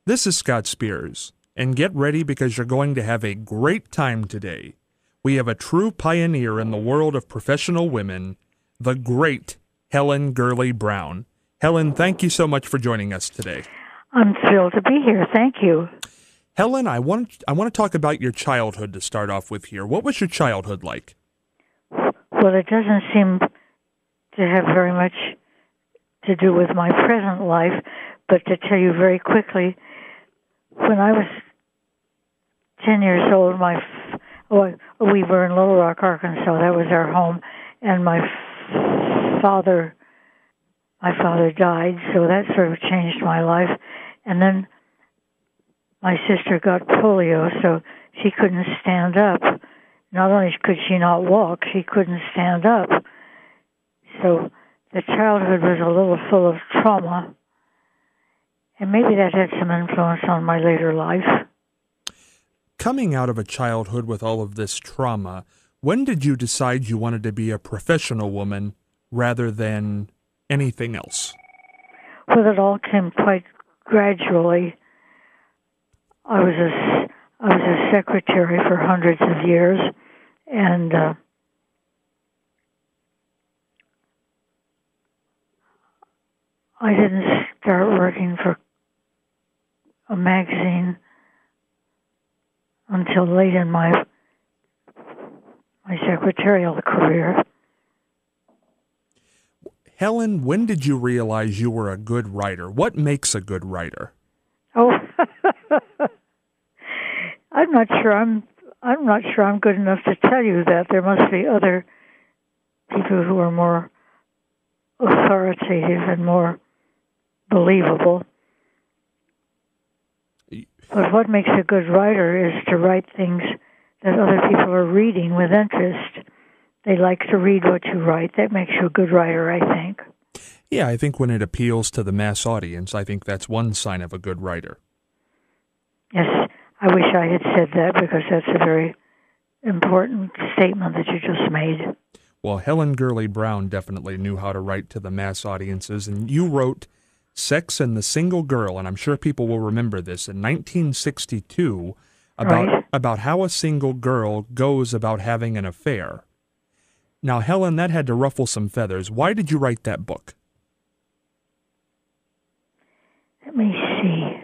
This is Scott Spears, and get ready because you're going to have a great time today. We have a true pioneer in the world of professional women, the great Helen Gurley Brown. Helen, thank you so much for joining us today. I'm thrilled to be here. Thank you. Helen, I want to talk about your childhood to start off with here. What was your childhood like? Well, it doesn't seem to have very much to do with my present life, but to tell you very quickly, when I was 10 years old, we were in Little Rock, Arkansas. That was our home, and my father died, so that sort of changed my life. And then my sister got polio, so she couldn't stand up. Not only could she not walk, she couldn't stand up. So the childhood was a little full of trauma, and maybe that had some influence on my later life. Coming out of a childhood with all of this trauma, when did you decide you wanted to be a professional woman rather than anything else? Well, it all came quite gradually. I was a secretary for hundreds of years, and I didn't start working for a magazine until late in my secretarial career. Helen, when did you realize you were a good writer? What makes a good writer? Oh, I'm not sure I'm good enough to tell you that. There must be other people who are more authoritative and more believable. But what makes a good writer is to write things that other people are reading with interest. They like to read what you write. That makes you a good writer, I think. Yeah, I think when it appeals to the mass audience, I think that's one sign of a good writer. Yes, I wish I had said that because that's a very important statement that you just made. Well, Helen Gurley Brown definitely knew how to write to the mass audiences, and you wrote Sex and the Single Girl, and I'm sure people will remember this, in 1962, about how a single girl goes about having an affair. Now, Helen, that had to ruffle some feathers. Why did you write that book? Let me see.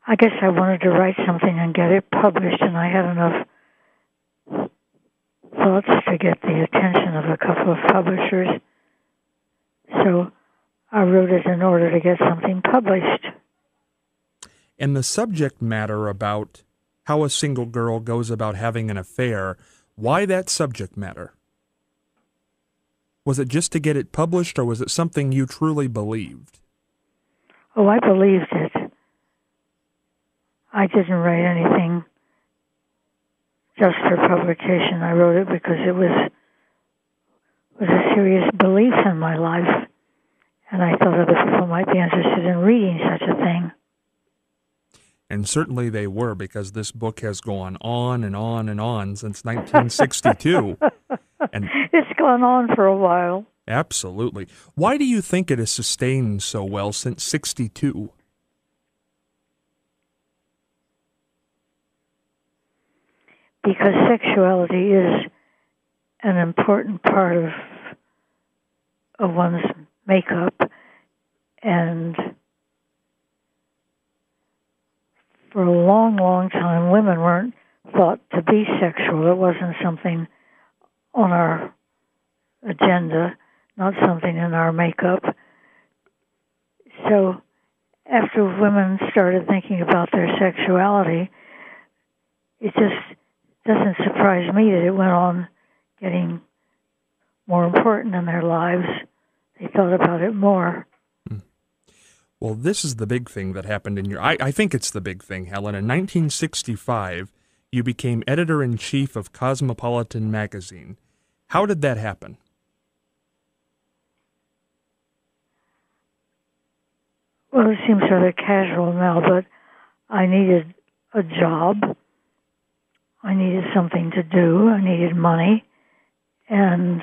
I guess I wanted to write something and get it published, and I had enough thoughts to get the attention of a couple of publishers. So I wrote it in order to get something published. And the subject matter about how a single girl goes about having an affair, why that subject matter? Was it just to get it published, or was it something you truly believed? Oh, I believed it. I didn't write anything just for publication. I wrote it because it was a serious belief in my life, and I thought other people might be interested in reading such a thing. And certainly they were, because this book has gone on and on and on since 1962. And it's gone on for a while. Absolutely. Why do you think it has sustained so well since 62? Because sexuality is an important part of one's makeup, and for a long, long time, women weren't thought to be sexual. It wasn't something on our agenda, not something in our makeup. So after women started thinking about their sexuality, it just doesn't surprise me that it went on getting more important in their lives. They thought about it more. Well, this is the big thing that happened in your... I think it's the big thing, Helen. In 1965, you became editor-in-chief of Cosmopolitan magazine. How did that happen? Well, it seems rather casual now, but I needed a job. I needed something to do. I needed money. And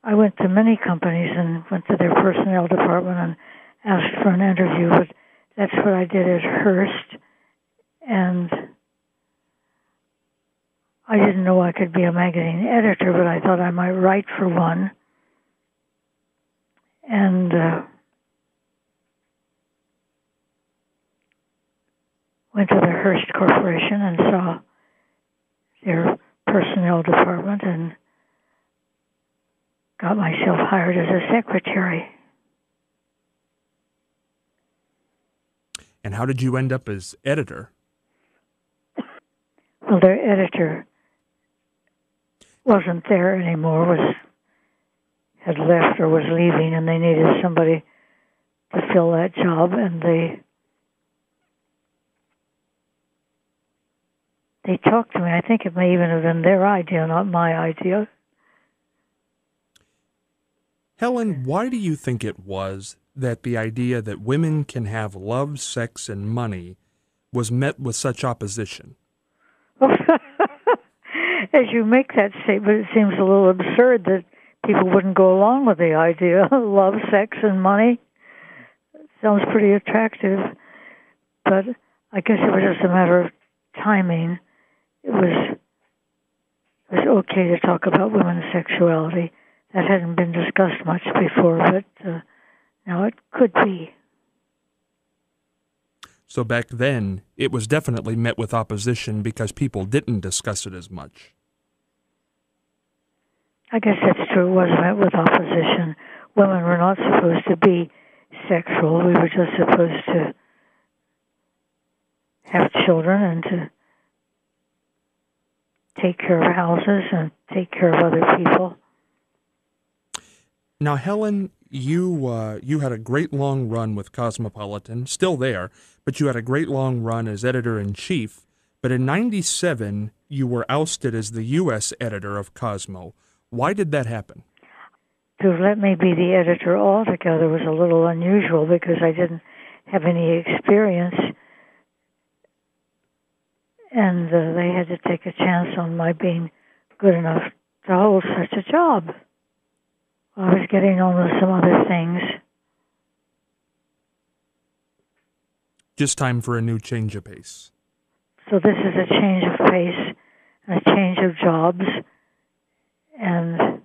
I went to many companies and went to their personnel department and asked for an interview, but that's what I did at Hearst. And I didn't know I could be a magazine editor, but I thought I might write for one. And went to the Hearst Corporation and saw their personnel department and got myself hired as a secretary. And how did you end up as editor? Well, their editor wasn't there anymore, had left or was leaving, and they needed somebody to fill that job, and they talked to me. I think it may even have been their idea, not my idea. Helen, why do you think it was that the idea that women can have love, sex, and money was met with such opposition? As you make that statement, it seems a little absurd that people wouldn't go along with the idea of love, sex, and money. Sounds pretty attractive, but I guess it was just a matter of timing. It was okay to talk about women's sexuality. That hadn't been discussed much before, but now it could be. So back then, it was definitely met with opposition because people didn't discuss it as much. I guess that's true. It was met with opposition. Women were not supposed to be sexual. We were just supposed to have children and to take care of houses and take care of other people. Now, Helen, you had a great long run with Cosmopolitan, still there, but you had a great long run as editor-in-chief. But in '97, you were ousted as the U.S. editor of Cosmo. Why did that happen? To let me be the editor altogether was a little unusual because I didn't have any experience, and they had to take a chance on my being good enough to hold such a job. I was getting on with some other things. Just time for a new change of pace. So this is a change of pace, and a change of jobs, and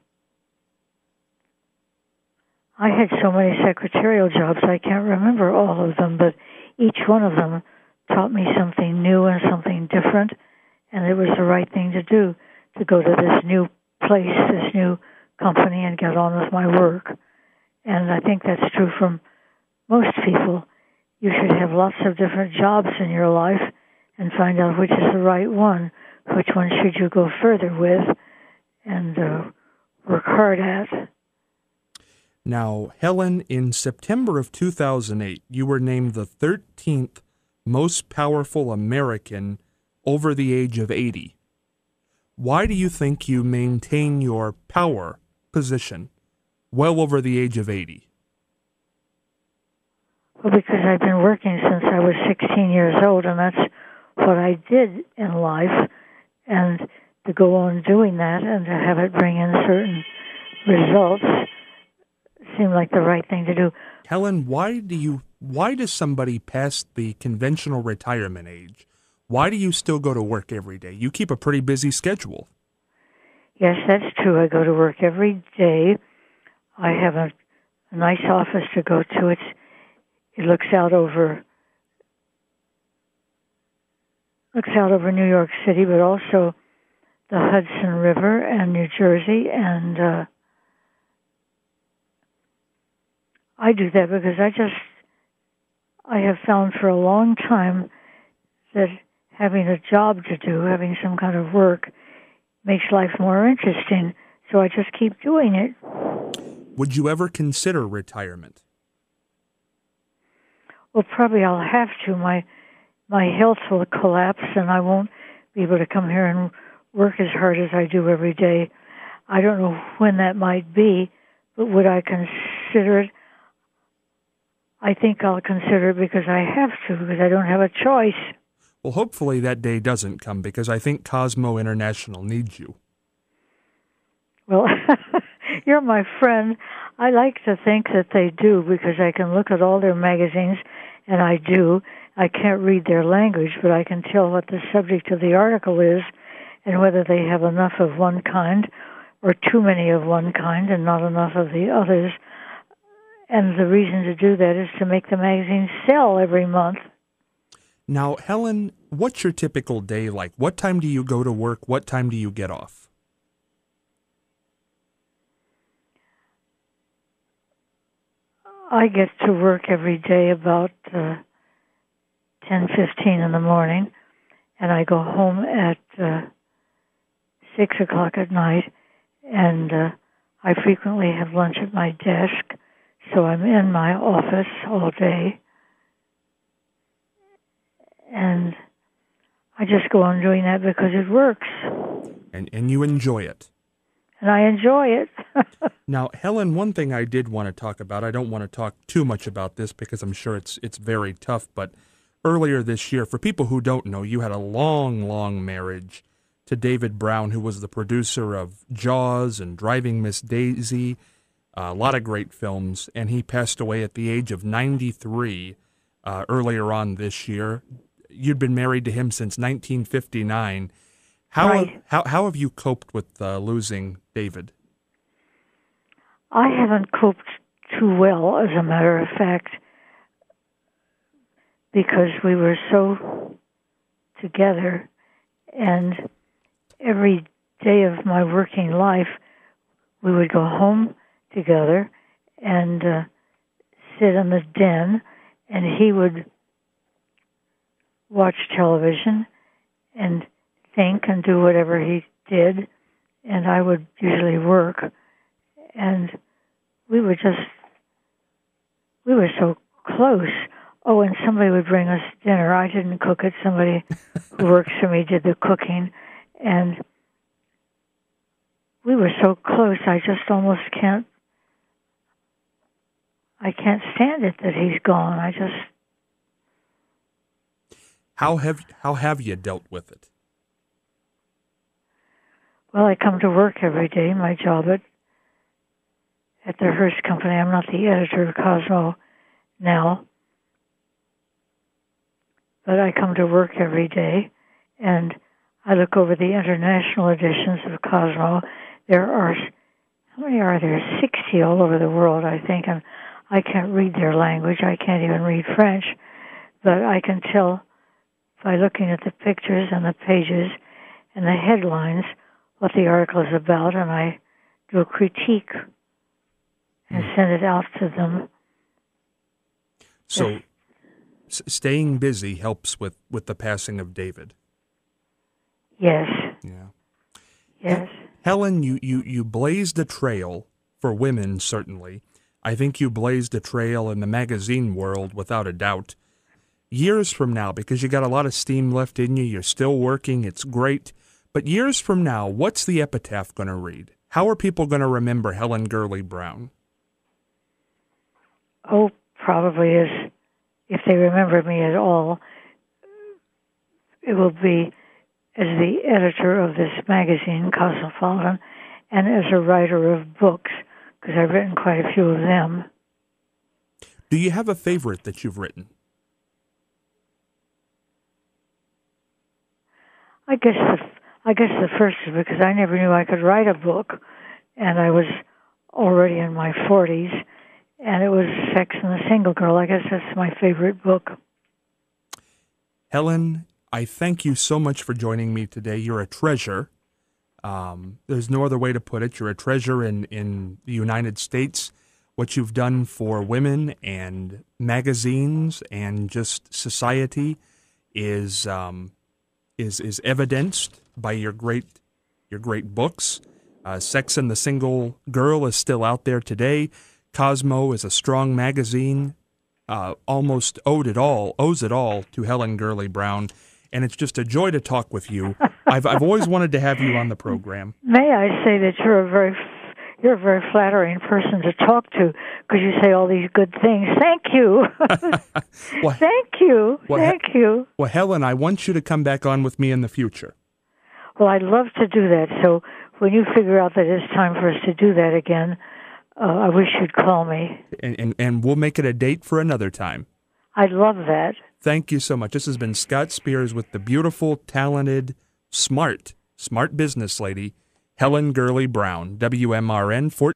I had so many secretarial jobs, I can't remember all of them, but each one of them taught me something new and something different, and it was the right thing to do, to go to this new place, this new company, and get on with my work. And I think that's true from most people. You should have lots of different jobs in your life and find out which is the right one, which one should you go further with and work hard at. Now, Helen, in September of 2008, you were named the 13th most powerful American over the age of 80. Why do you think you maintain your power position well over the age of 80? Well, because I've been working since I was 16 years old, and that's what I did in life. And to go on doing that and to have it bring in certain results seemed like the right thing to do. Helen, why does somebody past the conventional retirement age, why do you still go to work every day? You keep a pretty busy schedule. Yes, that's true. I go to work every day. I have a nice office to go to. It looks out over New York City, but also the Hudson River and New Jersey. And I do that because I have found for a long time that having a job to do, having some kind of work, makes life more interesting. So I just keep doing it. Would you ever consider retirement? Well, probably I'll have to. My health will collapse, and I won't be able to come here and work as hard as I do every day. I don't know when that might be, but would I consider it? I think I'll consider it because I have to, because I don't have a choice. Well, hopefully that day doesn't come, because I think Cosmo International needs you. Well, You're my friend. I like to think that they do because I can look at all their magazines, and I do. I can't read their language, but I can tell what the subject of the article is and whether they have enough of one kind or too many of one kind and not enough of the others. And the reason to do that is to make the magazine sell every month. Now, Helen, what's your typical day like? What time do you go to work? What time do you get off? I get to work every day about 10:15 in the morning, and I go home at 6 o'clock at night, and I frequently have lunch at my desk, so I'm in my office all day, and I just go on doing that because it works. And you enjoy it. And I enjoy it. Now, Helen, one thing I did want to talk about, I don't want to talk too much about this because I'm sure it's very tough, but earlier this year, for people who don't know, you had a long, long marriage to David Brown, who was the producer of Jaws and Driving Miss Daisy, a lot of great films, and he passed away at the age of 93 earlier on this year. You'd been married to him since 1959. Right. How have you coped with losing David? I haven't coped too well, as a matter of fact, because we were so together, and every day of my working life, we would go home together and sit in the den, and he would watch television and think and do whatever he did, and I would usually work, and we were so close. Oh, and somebody would bring us dinner. I didn't cook it. Somebody who works for me did the cooking, and we were so close. I just almost can't stand it that he's gone. How have you dealt with it? Well, I come to work every day. My job at the Hearst Company. I'm not the editor of Cosmo now, but I come to work every day, and I look over the international editions of Cosmo. There are, how many are there? 60 all over the world, I think, and I can't read their language. I can't even read French, but I can tell by looking at the pictures and the pages and the headlines what the article is about, and I do a critique and send it out to them. So staying busy helps with the passing of David. Yes. Yeah. Yes. Helen, you blazed a trail for women, certainly. I think you blazed a trail in the magazine world, without a doubt. Years from now, because you got a lot of steam left in you, you're still working, it's great. But years from now, what's the epitaph going to read? How are people going to remember Helen Gurley Brown? Oh, probably as, if they remember me at all, it will be as the editor of this magazine, Cosmopolitan, and as a writer of books, because I've written quite a few of them. Do you have a favorite that you've written? I guess the first is because I never knew I could write a book, and I was already in my 40s, and it was Sex and the Single Girl. I guess that's my favorite book. Helen, I thank you so much for joining me today. You're a treasure. There's no other way to put it. You're a treasure in the United States. What you've done for women and magazines and just society is evidenced by your great books. Sex and the Single Girl is still out there today. Cosmo is a strong magazine. Almost owes it all to Helen Gurley Brown, and it's just a joy to talk with you. I've always wanted to have you on the program. May I say that you're a very flattering person to talk to, because you say all these good things. Thank you. Well, Thank you. Thank you. Well, Helen, I want you to come back on with me in the future. Well, I'd love to do that. So when you figure out that it's time for us to do that again, I wish you'd call me. And we'll make it a date for another time. I'd love that. Thank you so much. This has been Scott Spears with the beautiful, talented, smart business lady, Helen Gurley Brown, WMRN 14.